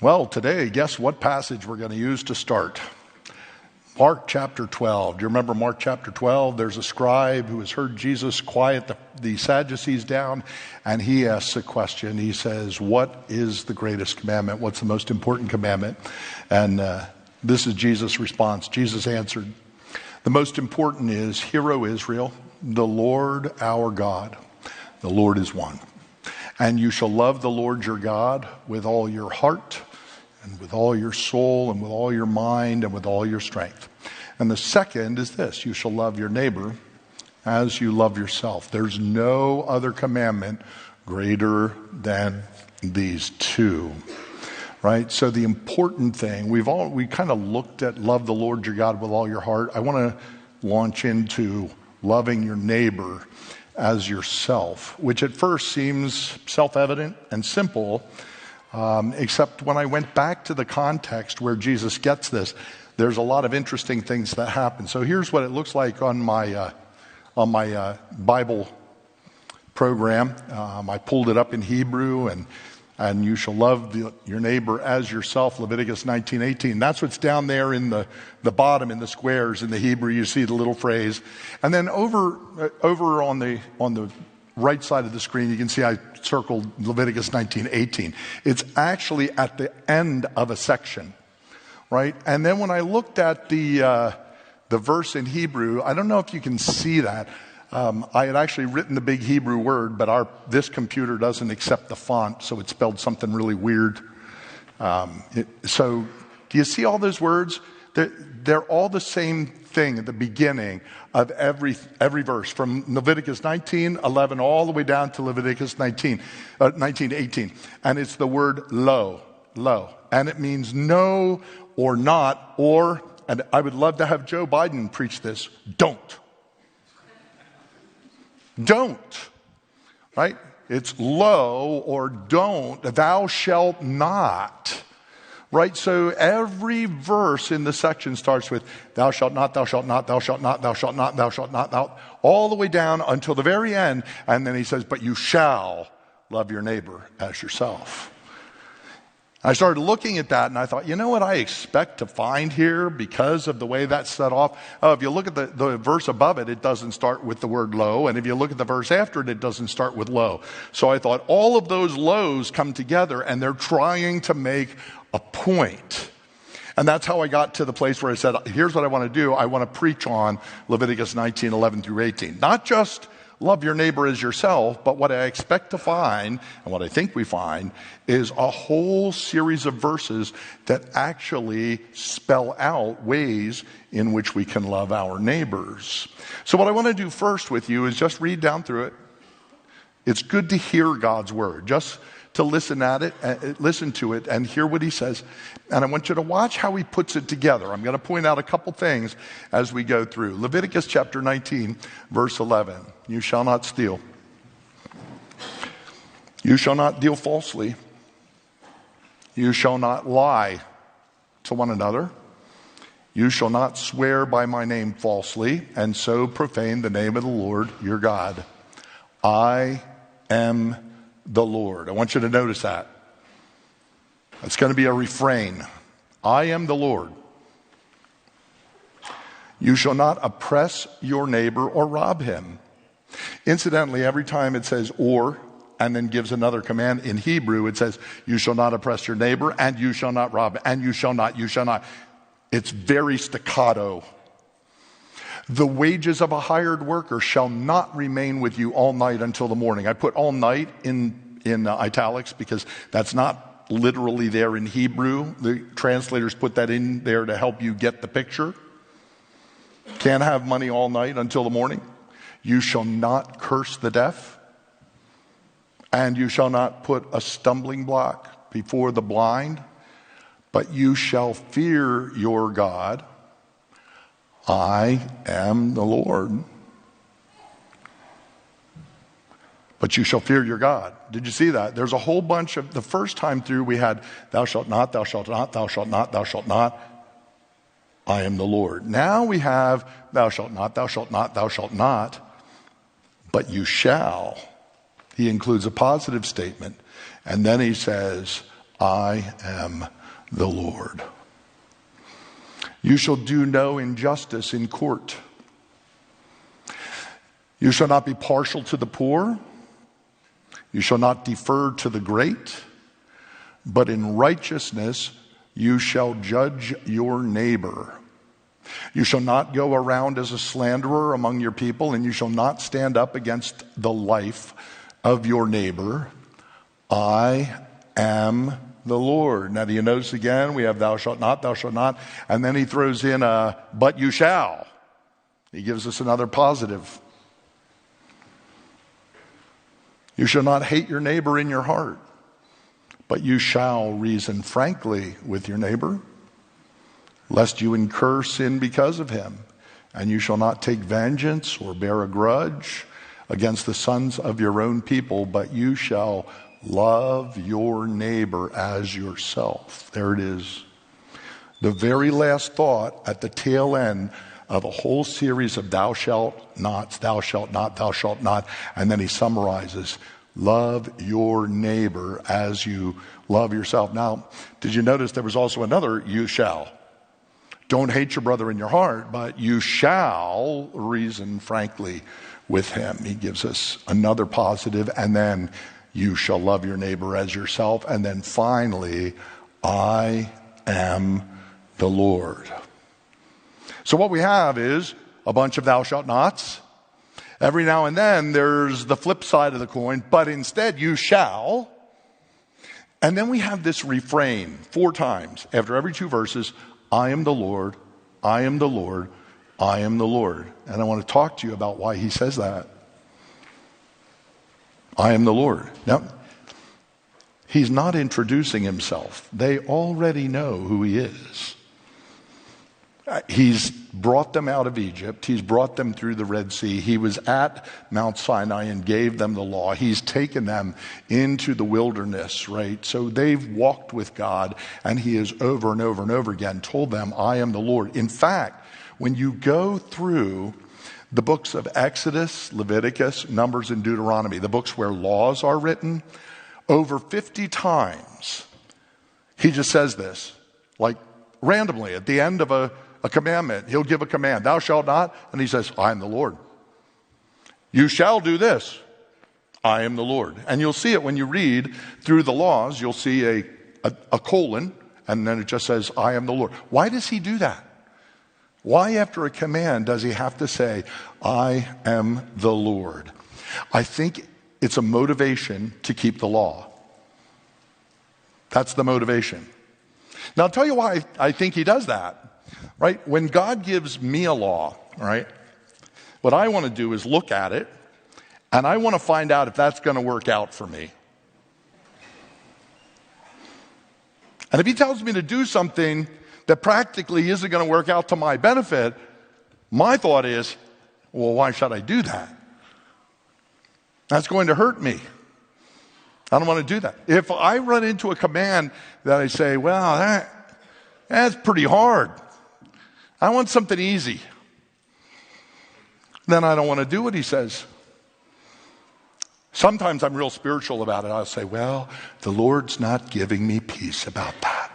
Well, today, guess what passage we're going to use to start? Mark chapter 12. Do you remember Mark chapter 12? There's a scribe who has heard Jesus quiet the Sadducees down, and he asks a question. He says, what is the greatest commandment? What's the most important commandment? And this is Jesus' response. Jesus answered, the most important is, Hear, O Israel, the Lord our God, the Lord is one. And you shall love the Lord your God with all your heart, and with all your soul, and with all your mind, and with all your strength. And the second is this, you shall love your neighbor as you love yourself. There's no other commandment greater than these two. Right? So the important thing, we kind of looked at love the Lord your God with all your heart. I want to launch into loving your neighbor as yourself, which at first seems self-evident and simple, except when I went back to the context where Jesus gets this, there's a lot of interesting things that happen. So here's what it looks like on my Bible program. I pulled it up in Hebrew, and you shall love your neighbor as yourself, Leviticus 19:18. That's what's down there in the bottom in the squares in the Hebrew. You see the little phrase. And then over on the right side of the screen, you can see I circled Leviticus 19:18. It's actually at the end of a section, right? And then when I looked at the verse in Hebrew, I don't know if you can see that. I had actually written the big Hebrew word, but this computer doesn't accept the font, so it spelled something really weird. So do you see all those words? They're all the same thing at the beginning of every verse, from Leviticus 19:11 all the way down to Leviticus 19:18. And it's the word lo. And it means no or not, or, and I would love to have Joe Biden preach this, don't. Don't, right? It's lo or don't, thou shalt not, right? So every verse in the section starts with thou shalt not, thou shalt not, thou shalt not, thou shalt not, thou shalt not, all the way down until the very end. And then he says, but you shall love your neighbor as yourself. I started looking at that and I thought, you know what I expect to find here because of the way that's set off? If you look at the verse above it, it doesn't start with the word lo. And if you look at the verse after it, it doesn't start with lo. So I thought all of those lows come together and they're trying to make a point. And that's how I got to the place where I said, here's what I want to do. I want to preach on Leviticus 19:11 through 18. Not just love your neighbor as yourself, but what I expect to find, and what I think we find, is a whole series of verses that actually spell out ways in which we can love our neighbors. So what I want to do first with you is just read down through it. It's good to hear God's word, just to listen to it and hear what he says. And I want you to watch how he puts it together. I'm going to point out a couple things as we go through. Leviticus chapter 19, verse 11. You shall not steal. You shall not deal falsely. You shall not lie to one another. You shall not swear by my name falsely, and so profane the name of the Lord your God. I am the Lord. I want you to notice that. It's going to be a refrain. I am the Lord. You shall not oppress your neighbor or rob him. Incidentally, every time it says or, and then gives another command in Hebrew, it says, you shall not oppress your neighbor, and you shall not rob, and you shall not. It's very staccato. The wages of a hired worker shall not remain with you all night until the morning. I put all night in italics because that's not literally there in Hebrew. The translators put that in there to help you get the picture. Can't have money all night until the morning. You shall not curse the deaf, and you shall not put a stumbling block before the blind, but you shall fear your God. I am the Lord. But you shall fear your God. Did you see that? There's a whole bunch of, the first time through we had, thou shalt not, thou shalt not, thou shalt not, thou shalt not. I am the Lord. Now we have, thou shalt not, thou shalt not, thou shalt not. But you shall. He includes a positive statement. And then he says, I am the Lord. You shall do no injustice in court. You shall not be partial to the poor. You shall not defer to the great. But in righteousness you shall judge your neighbor. You shall not go around as a slanderer among your people, and you shall not stand up against the life of your neighbor. I am the Lord. Now, do you notice again, we have thou shalt not, and then he throws in a but you shall. He gives us another positive. You shall not hate your neighbor in your heart, but you shall reason frankly with your neighbor, lest you incur sin because of him. And you shall not take vengeance or bear a grudge against the sons of your own people, but you shall love your neighbor as yourself. There it is. The very last thought at the tail end of a whole series of thou shalt not, thou shalt not, thou shalt not. And then he summarizes, love your neighbor as you love yourself. Now, did you notice there was also another you shall? Don't hate your brother in your heart, but you shall reason frankly with him. He gives us another positive, and then you shall love your neighbor as yourself. And then finally, I am the Lord. So what we have is a bunch of thou shalt nots. Every now and then there's the flip side of the coin, but instead you shall. And then we have this refrain 4 times after every 2 verses, I am the Lord, I am the Lord, I am the Lord. And I want to talk to you about why he says that. I am the Lord. Now, he's not introducing himself. They already know who he is. He's brought them out of Egypt. He's brought them through the Red Sea. He was at Mount Sinai and gave them the law. He's taken them into the wilderness, right? So they've walked with God, and he has over and over and over again told them, I am the Lord. In fact, when you go through the books of Exodus, Leviticus, Numbers, and Deuteronomy, the books where laws are written, over 50 times, he just says this, like randomly at the end of a commandment. He'll give a command, thou shalt not, and he says, I am the Lord. You shall do this. I am the Lord. And you'll see it when you read through the laws. You'll see a colon, and then it just says, I am the Lord. Why does he do that? Why after a command does he have to say, I am the Lord? I think it's a motivation to keep the law. That's the motivation. Now, I'll tell you why I think he does that. Right? When God gives me a law, right, what I want to do is look at it, and I want to find out if that's going to work out for me. And if he tells me to do something that practically isn't going to work out to my benefit, my thought is, well, why should I do that? That's going to hurt me. I don't want to do that. If I run into a command that I say, well, that's pretty hard. I want something easy. Then I don't want to do what he says. Sometimes I'm real spiritual about it. I'll say, well, the Lord's not giving me peace about that.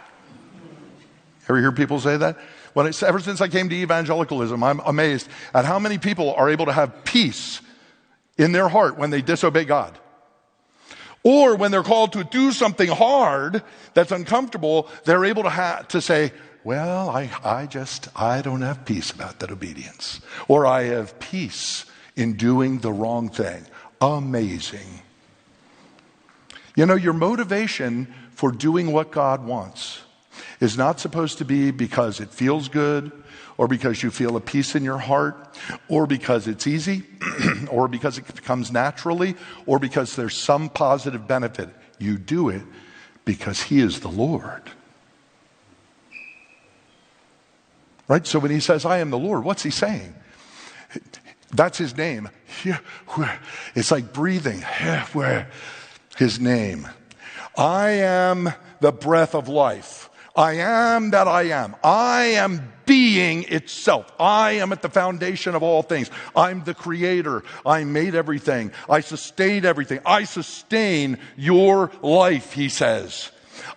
Ever hear people say that? Ever since I came to evangelicalism, I'm amazed at how many people are able to have peace in their heart when they disobey God. Or when they're called to do something hard that's uncomfortable, they're able to say, well, I don't have peace about that obedience. Or I have peace in doing the wrong thing. Amazing. You know, your motivation for doing what God wants is not supposed to be because it feels good, or because you feel a peace in your heart, or because it's easy, or because it comes naturally, or because there's some positive benefit. You do it because he is the Lord. Right? So when he says, I am the Lord, what's he saying? That's his name. It's like breathing. His name. I am the breath of life. I am that I am. I am being itself. I am at the foundation of all things. I'm the creator. I made everything. I sustain everything. I sustain your life, he says.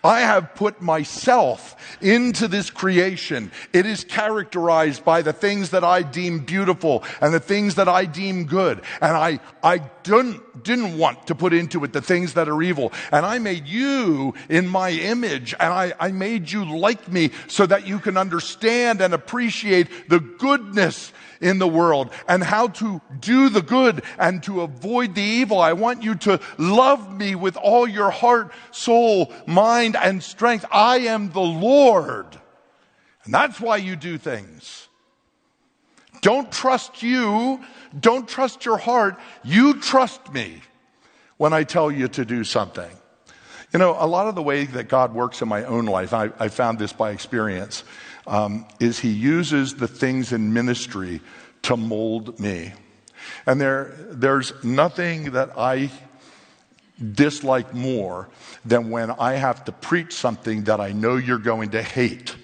I have put myself into this creation. It is characterized by the things that I deem beautiful and the things that I deem good. And I didn't want to put into it the things that are evil. And I made you in my image, and I made you like me so that you can understand and appreciate the goodness in the world and how to do the good and to avoid the evil. I want you to love me with all your heart, soul, mind, and strength. I am the Lord. And that's why you do things. Don't trust you. Don't trust your heart. You trust me when I tell you to do something. You know, a lot of the way that God works in my own life, I found this by experience, is he uses the things in ministry to mold me. And there's nothing that I dislike more than when I have to preach something that I know you're going to hate.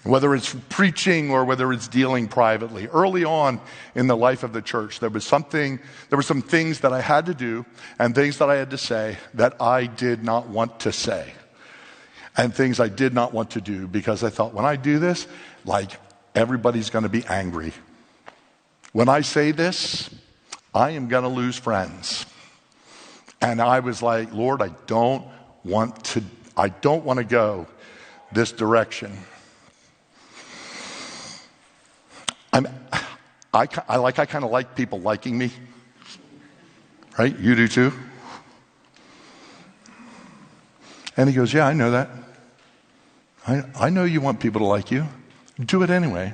Whether it's preaching or whether it's dealing privately. Early on in the life of the church, there were some things that I had to do and things that I had to say that I did not want to say. And things I did not want to do because I thought, when I do this, like, everybody's going to be angry. When I say this, I am going to lose friends. And I was like, Lord, I don't want to go this direction. I kind of like people liking me. Right? You do too? And he goes, yeah, I know that. I know you want people to like you. Do it anyway.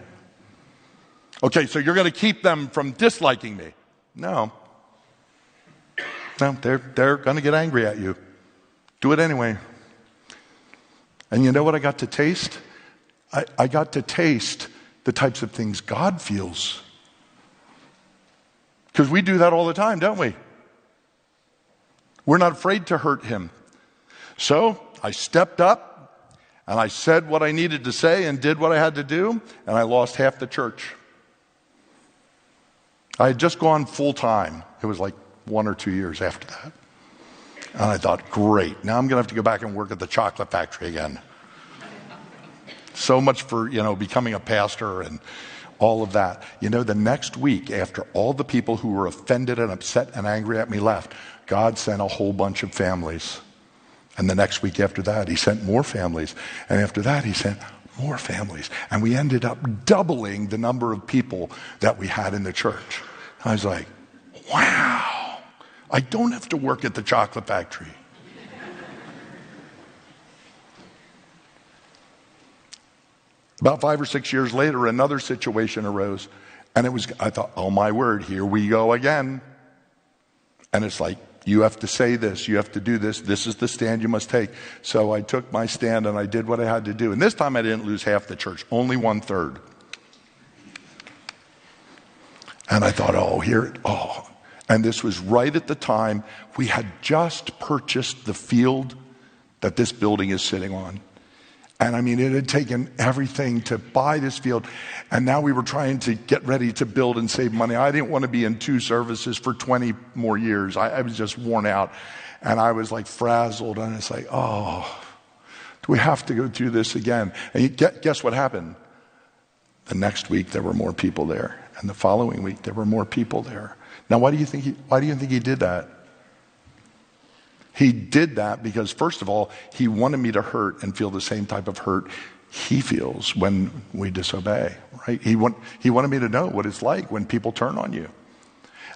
Okay, so you're going to keep them from disliking me. No, they're going to get angry at you. Do it anyway. And you know what I got to taste? I got to taste the types of things God feels. Because we do that all the time, don't we? We're not afraid to hurt him. So I stepped up and I said what I needed to say and did what I had to do, and I lost half the church. I had just gone full time. It was like 1 or 2 years after that. And I thought, great, now I'm going to have to go back and work at the chocolate factory again. So much for, becoming a pastor and all of that. The next week, after all the people who were offended and upset and angry at me left, God sent a whole bunch of families. And the next week after that, he sent more families. And after that, he sent more families. And we ended up doubling the number of people that we had in the church. I was like, wow, I don't have to work at the chocolate factory. About 5 or 6 years later, another situation arose. And I thought, oh my word, here we go again. And it's like, you have to say this, you have to do this, this is the stand you must take. So I took my stand and I did what I had to do. And this time I didn't lose half the church, only 1/3. And I thought, and this was right at the time we had just purchased the field that this building is sitting on. And I mean, it had taken everything to buy this field. And now we were trying to get ready to build and save money. I didn't want to be in 2 services for 20 more years. I was just worn out. And I was like frazzled. And it's like, do we have to go through this again? And guess what happened? The next week, there were more people there. And the following week, there were more people there. Now, why do you think he did that? He did that because, first of all, he wanted me to hurt and feel the same type of hurt he feels when we disobey, right? He wanted me to know what it's like when people turn on you.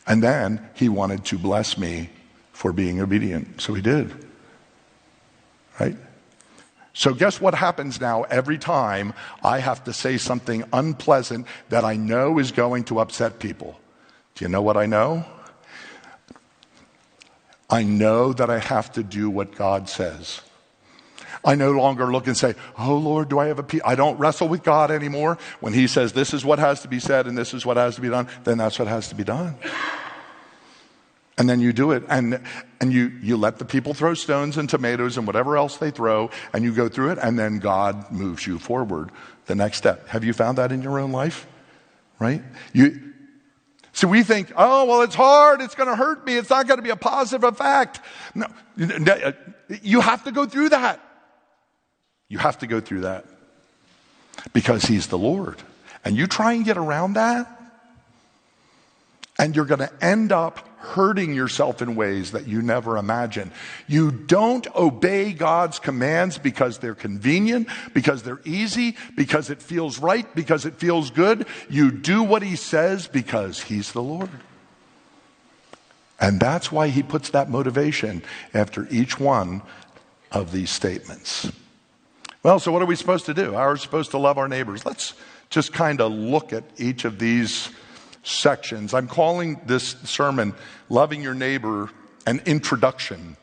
And then he wanted to bless me for being obedient. So he did, right? So guess what happens now every time I have to say something unpleasant that I know is going to upset people? Do you know what I know? I know that I have to do what God says. I no longer look and say, oh Lord, do I have a peace? I don't wrestle with God anymore. When he says this is what has to be said and this is what has to be done, then that's what has to be done. And then you do it. And you let the people throw stones and tomatoes and whatever else they throw, and you go through it, and then God moves you forward the next step. Have you found that in your own life? Right? So we think, oh, well, it's hard. It's going to hurt me. It's not going to be a positive effect. No, you have to go through that. You have to go through that because he's the Lord. And you try and get around that, and you're going to end up hurting yourself in ways that you never imagined. You don't obey God's commands because they're convenient, because they're easy, because it feels right, because it feels good. You do what he says because he's the Lord. And that's why he puts that motivation after each one of these statements. Well, so what are we supposed to do? How are we supposed to love our neighbors? Let's just kind of look at each of these sections. I'm calling this sermon, Loving Your Neighbor, an introduction,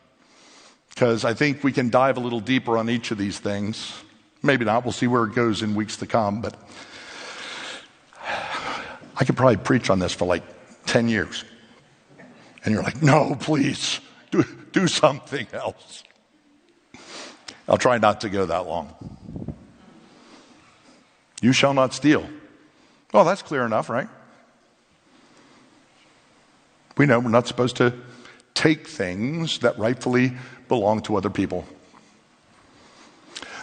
because I think we can dive a little deeper on each of these things. Maybe not. We'll see where it goes in weeks to come, but I could probably preach on this for like 10 years. And you're like, no, please, do something else. I'll try not to go that long. You shall not steal. Well, that's clear enough, right? We know we're not supposed to take things that rightfully belong to other people.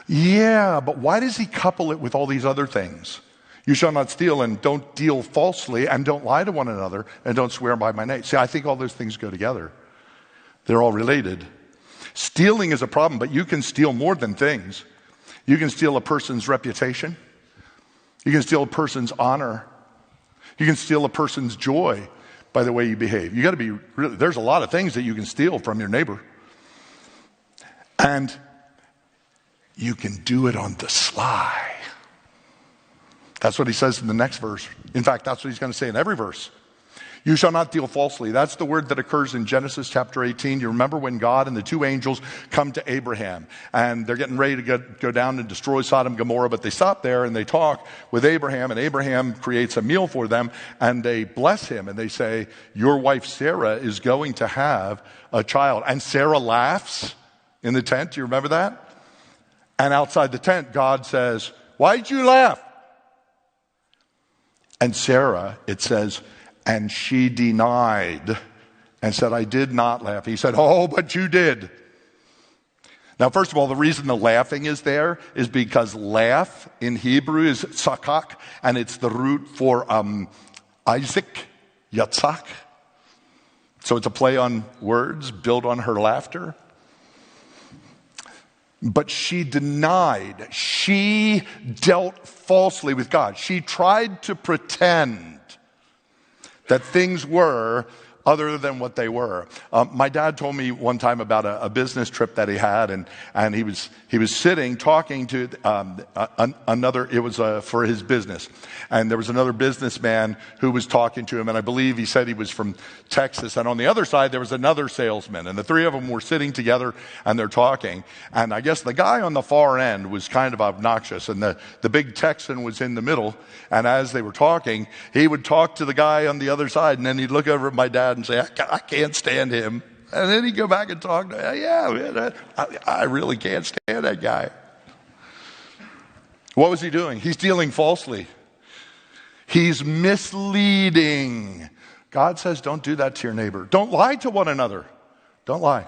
Yeah, but why does he couple it with all these other things? You shall not steal, and don't deal falsely, and don't lie to one another, and don't swear by my name. See, I think all those things go together. They're all related. Stealing is a problem, but you can steal more than things. You can steal a person's reputation. You can steal a person's honor. You can steal a person's joy by the way you behave. You got to be really, there's a lot of things that you can steal from your neighbor. And you can do it on the sly. That's what he says in the next verse. In fact, that's what he's going to say in every verse. You shall not deal falsely. That's the word that occurs in Genesis chapter 18. You remember when God and the two angels come to Abraham, and they're getting ready to go down and destroy Sodom and Gomorrah, but they stop there and they talk with Abraham, and Abraham creates a meal for them, and they bless him, and they say, your wife Sarah is going to have a child. And Sarah laughs in the tent. Do you remember that? And outside the tent, God says, why'd you laugh? And Sarah, it says, and she denied and said, I did not laugh. He said, oh, but you did. Now, first of all, the reason the laughing is there is because laugh in Hebrew is sakak, and it's the root for Isaac, Yatzak. So it's a play on words, built on her laughter. But she denied. She dealt falsely with God. She tried to pretend that things were other than what they were. My dad told me one time about a business trip that he had, and he was sitting talking to another. It was for his business, and there was another businessman who was talking to him, and I believe he said he was from Texas. And on the other side there was another salesman, and the three of them were sitting together and they're talking. And I guess the guy on the far end was kind of obnoxious, and the big Texan was in the middle. And as they were talking, he would talk to the guy on the other side, and then he'd look over at my dad and say, I can't stand him. And then he'd go back and talk to him. Yeah, man, I really can't stand that guy. What was he doing? He's dealing falsely. He's misleading. God says, don't do that to your neighbor. Don't lie to one another. Don't lie.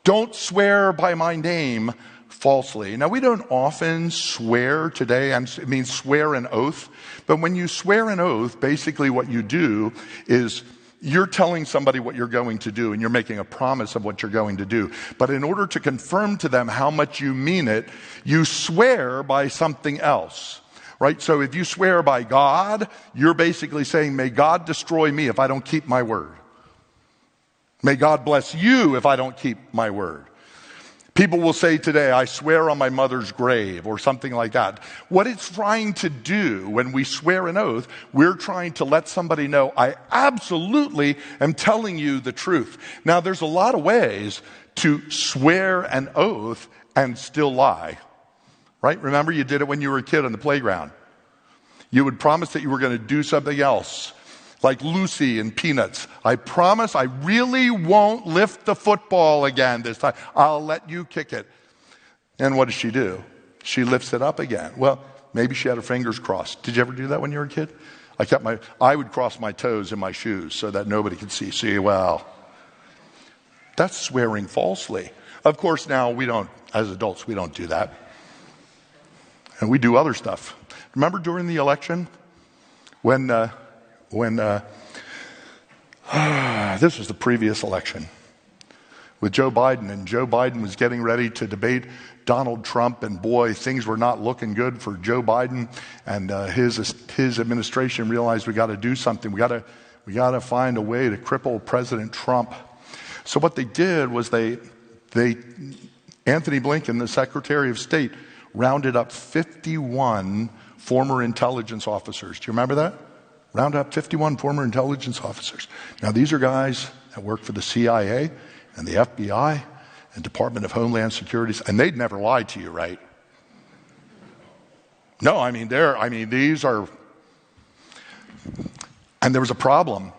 Don't swear by my name falsely. Now, we don't often swear today, and it means swear an oath. But when you swear an oath, basically what you do is you're telling somebody what you're going to do, and you're making a promise of what you're going to do. But in order to confirm to them how much you mean it, you swear by something else. Right? So if you swear by God, you're basically saying, may God destroy me if I don't keep my word. May God bless you if I don't keep my word. People will say today, I swear on my mother's grave, or something like that. What it's trying to do when we swear an oath, we're trying to let somebody know, I absolutely am telling you the truth. Now, there's a lot of ways to swear an oath and still lie. Right? Remember, you did it when you were a kid on the playground. You would promise that you were going to do something else. Like Lucy and Peanuts. I promise I really won't lift the football again this time. I'll let you kick it. And what does she do? She lifts it up again. Well, maybe she had her fingers crossed. Did you ever do that when you were a kid? I would cross my toes in my shoes so that nobody could see. See, well, that's swearing falsely. Of course, now as adults, we don't do that. And we do other stuff. Remember during the election when this was the previous election with Joe Biden, and Joe Biden was getting ready to debate Donald Trump, and boy, things were not looking good for Joe Biden, and his administration realized we got to do something. We got to find a way to cripple President Trump. So what they did was Anthony Blinken, the Secretary of State, rounded up 51 former intelligence officers. Do you remember that? Rounded up 51 former intelligence officers. Now these are guys that work for the CIA and the FBI and Department of Homeland Security, and they'd never lie to you, right? No, these are, and there was a problem.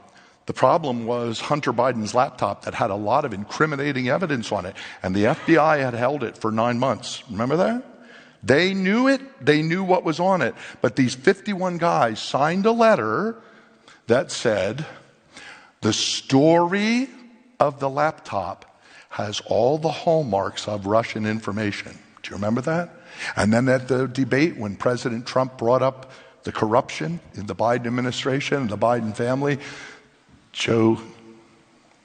The problem was Hunter Biden's laptop that had a lot of incriminating evidence on it, and the FBI had held it for 9 months. Remember that? They knew it. They knew what was on it. But these 51 guys signed a letter that said, the story of the laptop has all the hallmarks of Russian information. Do you remember that? And then at the debate, when President Trump brought up the corruption in the Biden administration and the Biden family, Joe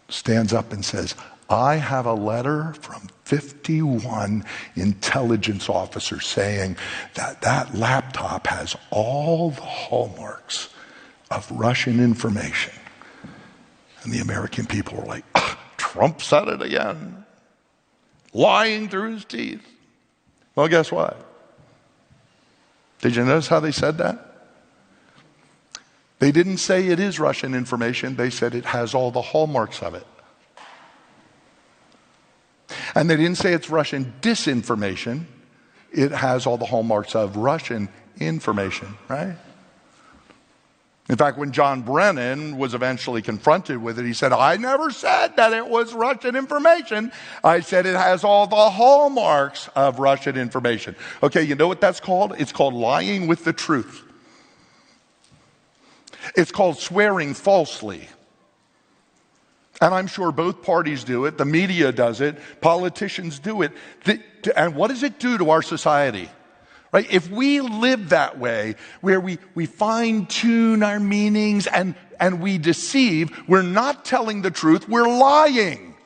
stands up and says, I have a letter from 51 intelligence officers saying that laptop has all the hallmarks of Russian information. And the American people were like, Trump said it again, lying through his teeth. Well, guess what? Did you notice how they said that? They didn't say it is Russian information. They said it has all the hallmarks of it. And they didn't say it's Russian disinformation. It has all the hallmarks of Russian information, right? In fact, when John Brennan was eventually confronted with it, he said, I never said that it was Russian information. I said it has all the hallmarks of Russian information. Okay, you know what that's called? It's called lying with the truth. It's called swearing falsely. And I'm sure both parties do it. The media does it. Politicians do it. And what does it do to our society? Right? If we live that way, where we fine-tune our meanings and we deceive, we're not telling the truth, we're lying.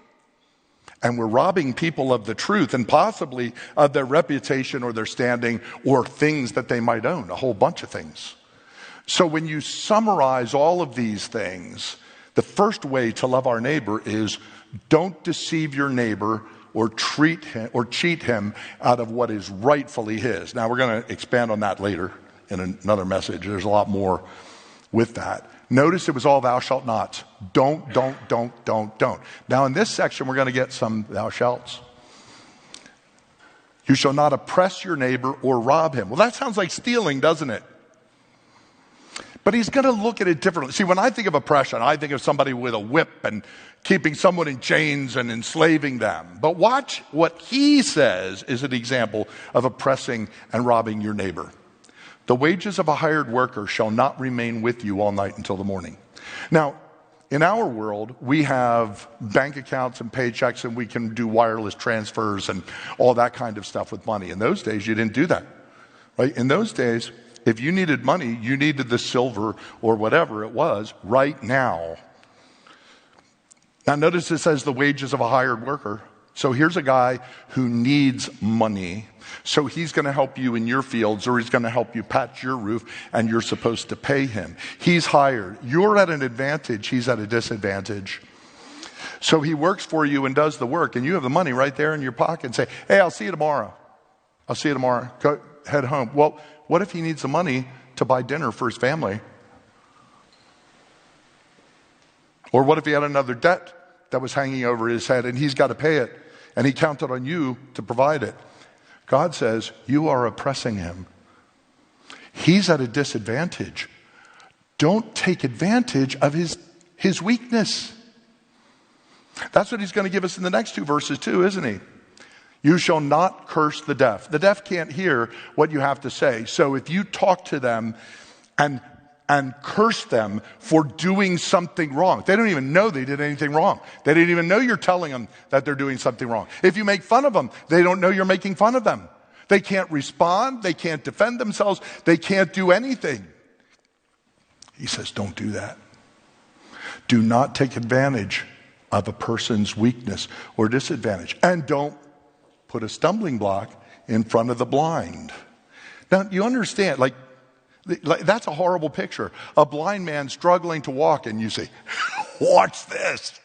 And we're robbing people of the truth and possibly of their reputation or their standing or things that they might own, a whole bunch of things. So when you summarize all of these things, the first way to love our neighbor is don't deceive your neighbor or cheat him out of what is rightfully his. Now, we're going to expand on that later in another message. There's a lot more with that. Notice it was all thou shalt nots. Don't. Now, in this section, we're going to get some thou shalts. You shall not oppress your neighbor or rob him. Well, that sounds like stealing, doesn't it? But he's going to look at it differently. See, when I think of oppression, I think of somebody with a whip and keeping someone in chains and enslaving them. But watch what he says is an example of oppressing and robbing your neighbor. The wages of a hired worker shall not remain with you all night until the morning. Now, in our world, we have bank accounts and paychecks, and we can do wireless transfers and all that kind of stuff with money. In those days, you didn't do that. Right? In those days, if you needed money, you needed the silver or whatever it was right now. Now notice it says the wages of a hired worker. So here's a guy who needs money. So he's going to help you in your fields, or he's going to help you patch your roof, and you're supposed to pay him. He's hired. You're at an advantage. He's at a disadvantage. So he works for you and does the work, and you have the money right there in your pocket and say, hey, I'll see you tomorrow. I'll see you tomorrow. Go, head home. Well, what if he needs the money to buy dinner for his family? Or what if he had another debt that was hanging over his head and he's got to pay it, and he counted on you to provide it? God says, you are oppressing him. He's at a disadvantage. Don't take advantage of his weakness. That's what he's going to give us in the next two verses too, isn't he? You shall not curse the deaf. The deaf can't hear what you have to say. So if you talk to them and and curse them for doing something wrong. They don't even know they did anything wrong. They didn't even know you're telling them that they're doing something wrong. If you make fun of them, they don't know you're making fun of them. They can't respond. They can't defend themselves. They can't do anything. He says, don't do that. Do not take advantage of a person's weakness or disadvantage. And don't put a stumbling block in front of the blind. Now, you understand, like that's a horrible picture. A blind man struggling to walk, and you say, watch this.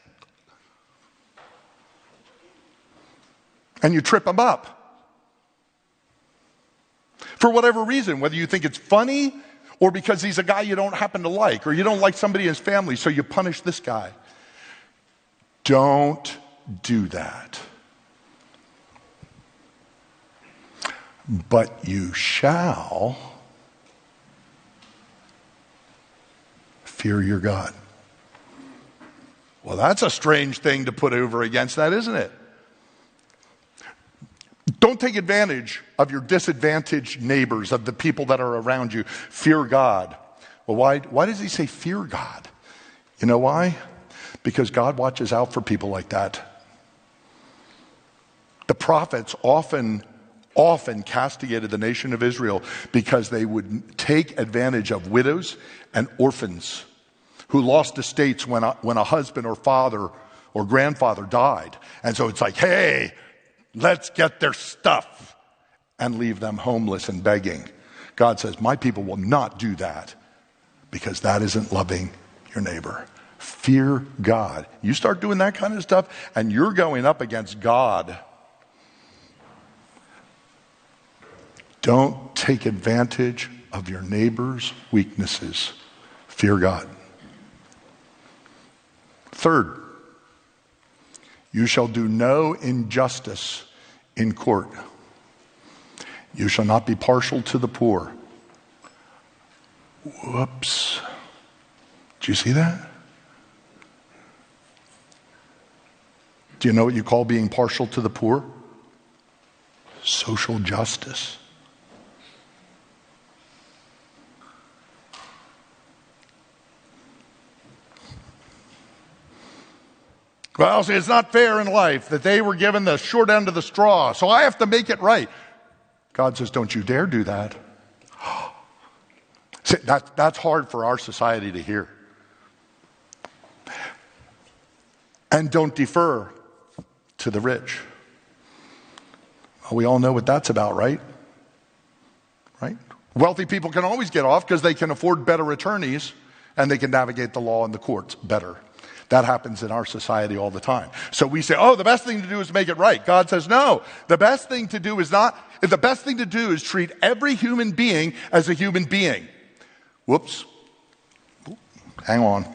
And you trip him up. For whatever reason, whether you think it's funny or because he's a guy you don't happen to like, or you don't like somebody in his family, so you punish this guy. Don't do that. But you shall fear your God. Well, that's a strange thing to put over against that, isn't it? Don't take advantage of your disadvantaged neighbors, of the people that are around you. Fear God. Well, why does he say fear God? You know why? Because God watches out for people like that. The prophets often castigated the nation of Israel because they would take advantage of widows and orphans who lost estates when a husband or father or grandfather died. And so it's like, hey, let's get their stuff and leave them homeless and begging. God says, my people will not do that because that isn't loving your neighbor. Fear God. You start doing that kind of stuff and you're going up against God. Don't take advantage of your neighbor's weaknesses. Fear God. Third, you shall do no injustice in court. You shall not be partial to the poor. Whoops. Do you see that? Do you know what you call being partial to the poor? Social justice. Well, see, it's not fair in life that they were given the short end of the straw, so I have to make it right. God says, don't you dare do that. See, that's hard for our society to hear. And don't defer to the rich. Well, we all know what that's about, right? Right? Wealthy people can always get off because they can afford better attorneys and they can navigate the law and the courts better. That happens in our society all the time. So we say, oh, the best thing to do is make it right. God says, no, the best thing to do is treat every human being as a human being. Whoops. Hang on.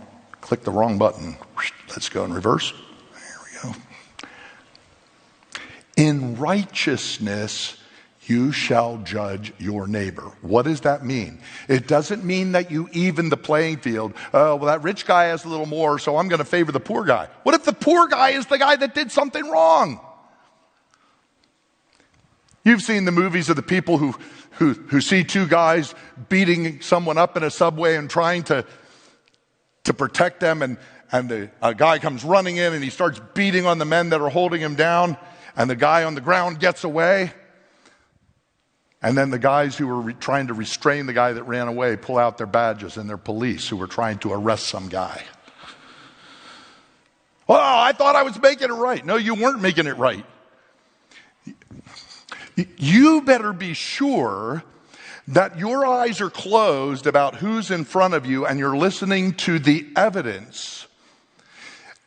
Click the wrong button. Let's go in reverse. There we go. In righteousness, you shall judge your neighbor. What does that mean? It doesn't mean that you even the playing field. Oh, well, that rich guy has a little more, so I'm going to favor the poor guy. What if the poor guy is the guy that did something wrong? You've seen the movies of the people who see two guys beating someone up in a subway and trying to protect them, and a guy comes running in and he starts beating on the men that are holding him down, and the guy on the ground gets away. And then the guys who were trying to restrain the guy that ran away pull out their badges, and they're police who were trying to arrest some guy. Oh, I thought I was making it right. No, you weren't making it right. You better be sure that your eyes are closed about who's in front of you and you're listening to the evidence.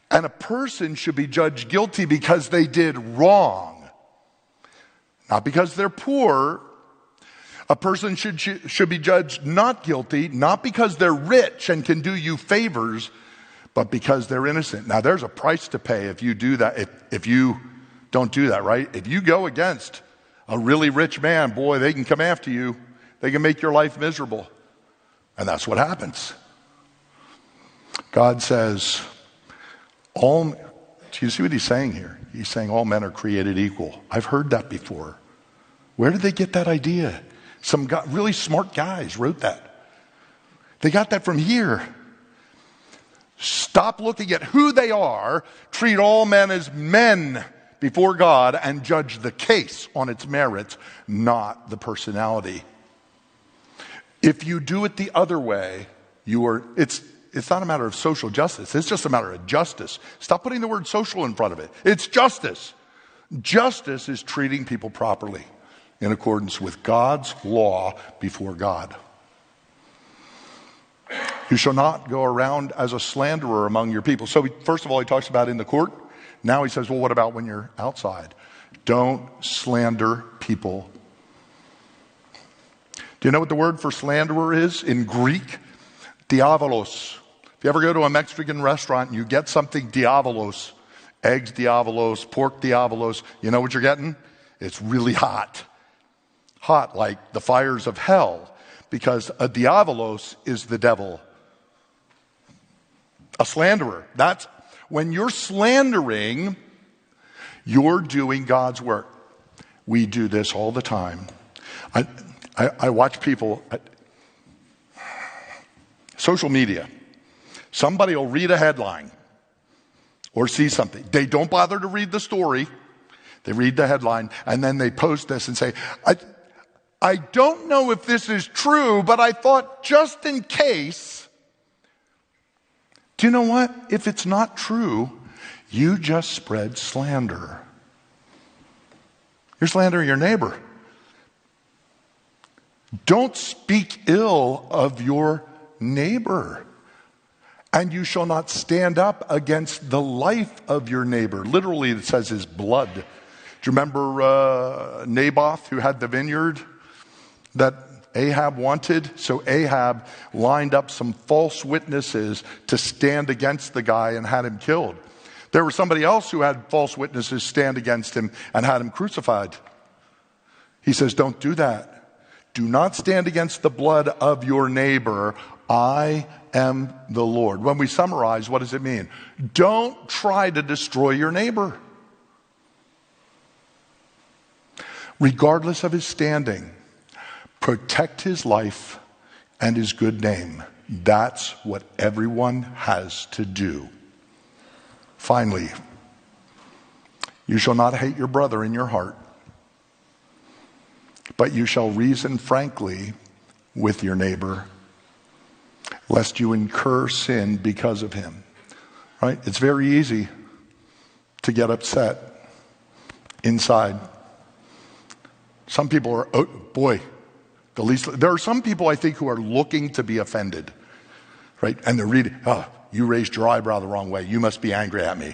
And a person should be judged guilty because they did wrong, not because they're poor. A person should be judged not guilty, not because they're rich and can do you favors, but because they're innocent. Now, there's a price to pay if you do that, if you don't do that, right? If you go against a really rich man, boy, they can come after you. They can make your life miserable. And that's what happens. God says, do you see what he's saying here? He's saying all men are created equal. I've heard that before. Where did they get that idea? Some really smart guys wrote that. They got that from here. Stop looking at who they are. Treat all men as men before God and judge the case on its merits, not the personality. If you do it the other way, it's not a matter of social justice. It's just a matter of justice. Stop putting the word social in front of it. It's justice. Justice is treating people properly in accordance with God's law before God. You shall not go around as a slanderer among your people. So first of all, he talks about in the court. Now he says, well, what about when you're outside? Don't slander people. Do you know what the word for slanderer is in Greek? Diavolos. If you ever go to a Mexican restaurant and you get something diavolos, eggs diavolos, pork diavolos, you know what you're getting? It's really hot. Hot like the fires of hell. Because a diavolos is the devil. A slanderer. That's when you're slandering, you're doing God's work. We do this all the time. I watch people, social media. Somebody will read a headline or see something. They don't bother to read the story. They read the headline and then they post this and say, I don't know if this is true, but I thought just in case. Do you know what? If it's not true, you just spread slander. You're slandering your neighbor. Don't speak ill of your neighbor. And you shall not stand up against the life of your neighbor. Literally, it says his blood. Do you remember Naboth who had the vineyard that Ahab wanted? So Ahab lined up some false witnesses to stand against the guy and had him killed. There was somebody else who had false witnesses stand against him and had him crucified. He says, don't do that. Do not stand against the blood of your neighbor. I am the Lord. When we summarize, what does it mean? Don't try to destroy your neighbor. Regardless of his standing, protect his life and his good name. That's what everyone has to do. Finally, you shall not hate your brother in your heart, but you shall reason frankly with your neighbor, lest you incur sin because of him. Right? It's very easy to get upset inside. Some people are, oh boy, there are some people I think who are looking to be offended, right? And they're reading, oh, you raised your eyebrow the wrong way. You must be angry at me.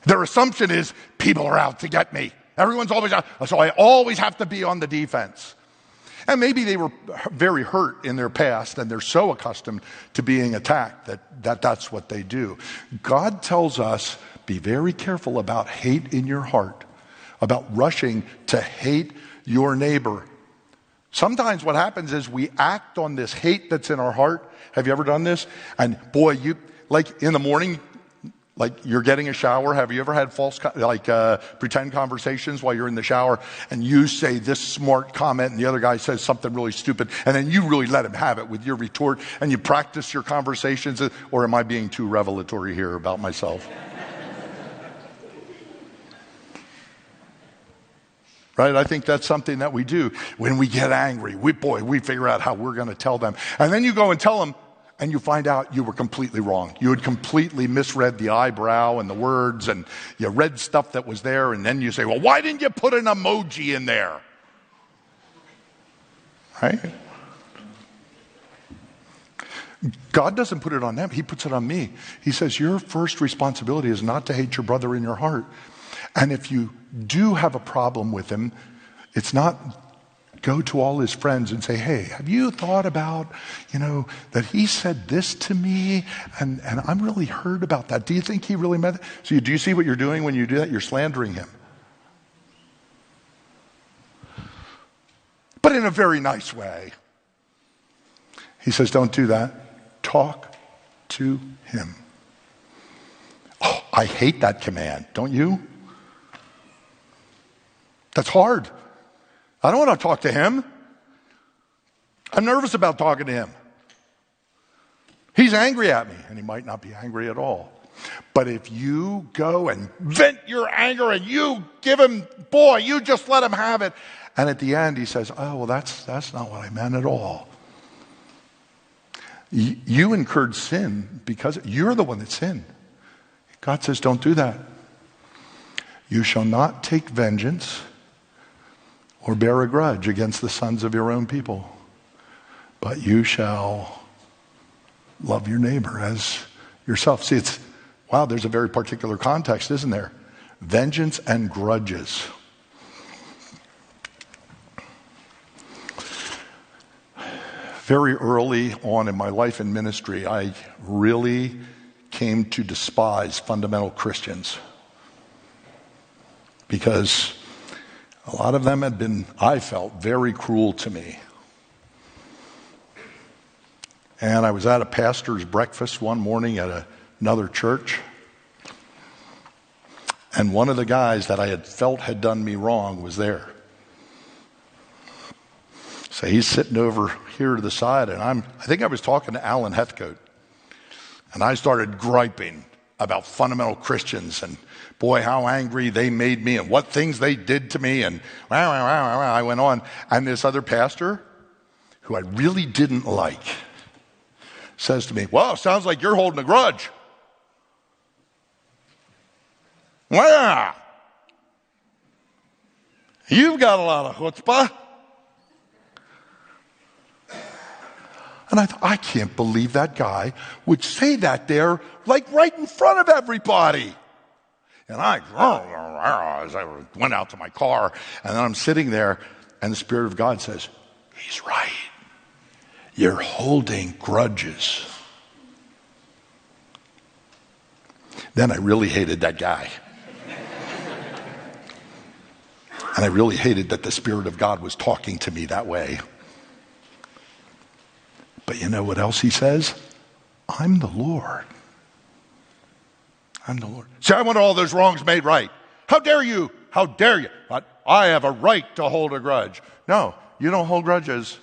Their assumption is people are out to get me. Everyone's always out, so I always have to be on the defense. And maybe they were very hurt in their past and they're so accustomed to being attacked that that's what they do. God tells us, be very careful about hate in your heart, about rushing to hate your neighbor. Sometimes what happens is we act on this hate that's in our heart. Have you ever done this? And boy, you like in the morning, like you're getting a shower. Have you ever had pretend conversations while you're in the shower and you say this smart comment and the other guy says something really stupid and then you really let him have it with your retort and you practice your conversations? Or am I being too revelatory here about myself? Right? I think that's something that we do when we get angry. We figure out how we're going to tell them. And then you go and tell them and you find out you were completely wrong. You had completely misread the eyebrow and the words and you read stuff that was there and then you say, well, why didn't you put an emoji in there? Right? God doesn't put it on them. He puts it on me. He says, your first responsibility is not to hate your brother in your heart. And if you do have a problem with him, it's not go to all his friends and say, hey, have you thought about, that he said this to me and I'm really hurt about that. Do you think he really meant it? So do you see what you're doing when you do that? You're slandering him. But in a very nice way. He says, don't do that. Talk to him. Oh, I hate that command, don't you? That's hard. I don't want to talk to him. I'm nervous about talking to him. He's angry at me, and he might not be angry at all. But if you go and vent your anger and you give him, boy, you just let him have it. And at the end he says, oh, well, that's not what I meant at all. You incurred sin because you're the one that sinned. God says, don't do that. You shall not take vengeance or bear a grudge against the sons of your own people, but you shall love your neighbor as yourself. See, wow, there's a very particular context, isn't there? Vengeance and grudges. Very early on in my life in ministry, I really came to despise fundamental Christians because a lot of them had been, I felt, very cruel to me. And I was at a pastor's breakfast one morning at another church, and one of the guys that I had felt had done me wrong was there. So he's sitting over here to the side, and I think I was talking to Alan Heathcote, and I started griping about fundamental Christians and boy, how angry they made me and what things they did to me, and I went on. And this other pastor, who I really didn't like, says to me, well, sounds like you're holding a grudge. Well, you've got a lot of chutzpah. And I thought, I can't believe that guy would say that there, like right in front of everybody. And as I went out to my car, and then I'm sitting there, and the Spirit of God says, he's right. You're holding grudges. Then I really hated that guy. And I really hated that the Spirit of God was talking to me that way. But you know what else he says? I'm the Lord. I'm the Lord. See, I want all those wrongs made right. How dare you? How dare you? I have a right to hold a grudge. No, you don't hold grudges.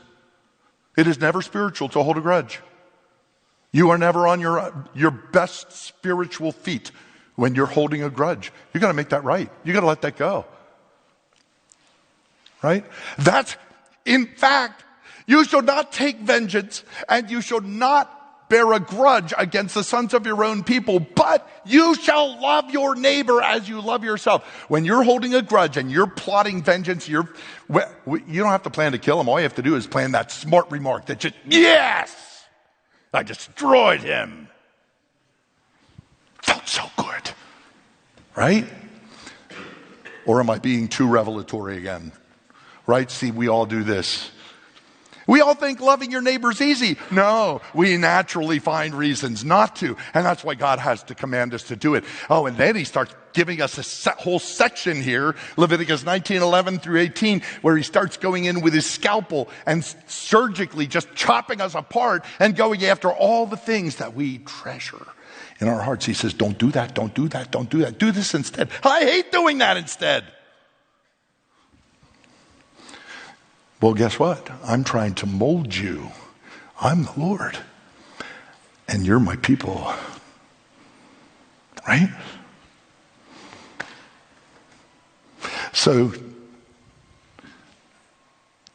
It is never spiritual to hold a grudge. You are never on your best spiritual feet when you're holding a grudge. You got to make that right. You got to let that go. Right? That's, in fact, you shall not take vengeance, and you shall not bear a grudge against the sons of your own people, but you shall love your neighbor as you love yourself. When you're holding a grudge and you're plotting vengeance, you don't have to plan to kill him. All you have to do is plan that smart remark that just, yes, I destroyed him. Felt so good, right? Or am I being too revelatory again? Right? See, we all do this. We all think loving your neighbor's easy. No, we naturally find reasons not to. And that's why God has to command us to do it. Oh, and then he starts giving us a whole section here, Leviticus 19:11 through 18, where he starts going in with his scalpel and surgically just chopping us apart and going after all the things that we treasure in our hearts. He says, don't do that, don't do that, don't do that. Do this instead. I hate doing that instead. Well, guess what? I'm trying to mold you. I'm the Lord. And you're my people. Right? So,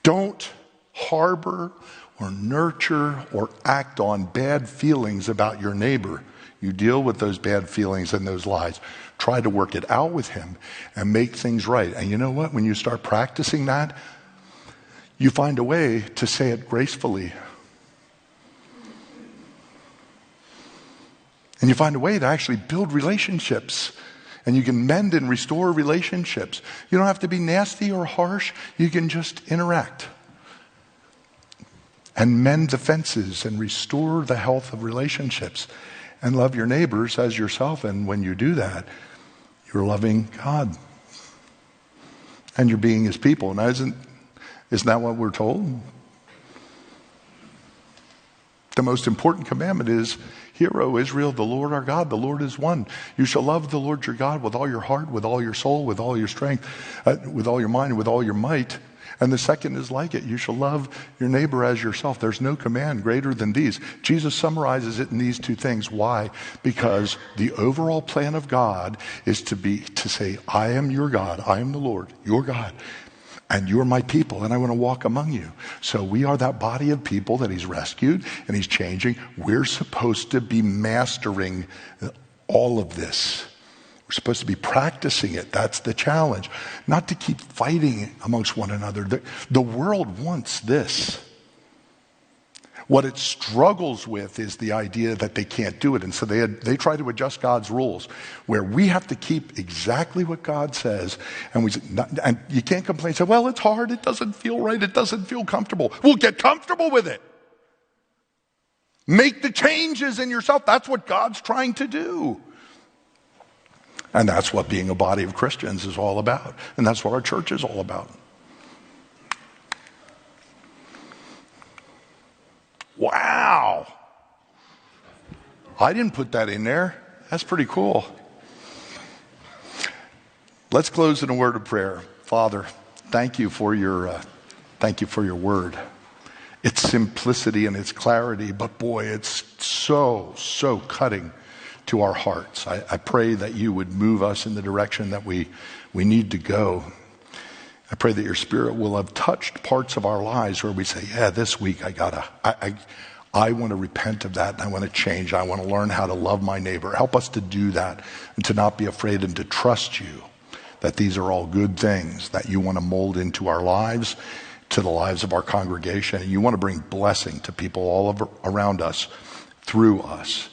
don't harbor or nurture or act on bad feelings about your neighbor. You deal with those bad feelings and those lies. Try to work it out with him and make things right. And you know what? When you start practicing that, you find a way to say it gracefully. And you find a way to actually build relationships. And you can mend and restore relationships. You don't have to be nasty or harsh. You can just interact. And mend the fences and restore the health of relationships. And love your neighbors as yourself. And when you do that, you're loving God. And you're being his people. And isn't that what we're told? The most important commandment is, hear, O Israel, the Lord our God, the Lord is one. You shall love the Lord your God with all your heart, with all your soul, with all your strength, with all your mind, with all your might. And the second is like it. You shall love your neighbor as yourself. There's no command greater than these. Jesus summarizes it in these two things. Why? Because the overall plan of God is to say, I am your God. I am the Lord, your God. And you're my people, and I want to walk among you. So we are that body of people that he's rescued and he's changing. We're supposed to be mastering all of this. We're supposed to be practicing it. That's the challenge. Not to keep fighting amongst one another. The world wants this. What it struggles with is the idea that they can't do it. And so they try to adjust God's rules, where we have to keep exactly what God says. And you can't complain. Say, well, it's hard. It doesn't feel right. It doesn't feel comfortable. Well, get comfortable with it. Make the changes in yourself. That's what God's trying to do. And that's what being a body of Christians is all about. And that's what our church is all about. Wow. I didn't put that in there. That's pretty cool. Let's close in a word of prayer. Father, thank you for your word. Its simplicity and its clarity, but boy, it's so cutting to our hearts. I pray that you would move us in the direction that we need to go. I pray that your Spirit will have touched parts of our lives where we say, yeah, this week I want to repent of that and I want to change. I want to learn how to love my neighbor. Help us to do that and to not be afraid and to trust you that these are all good things that you want to mold into our lives, to the lives of our congregation. And you want to bring blessing to people all around us through us,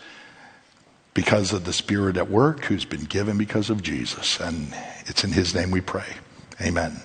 because of the Spirit at work who's been given because of Jesus. And it's in his name we pray. Amen.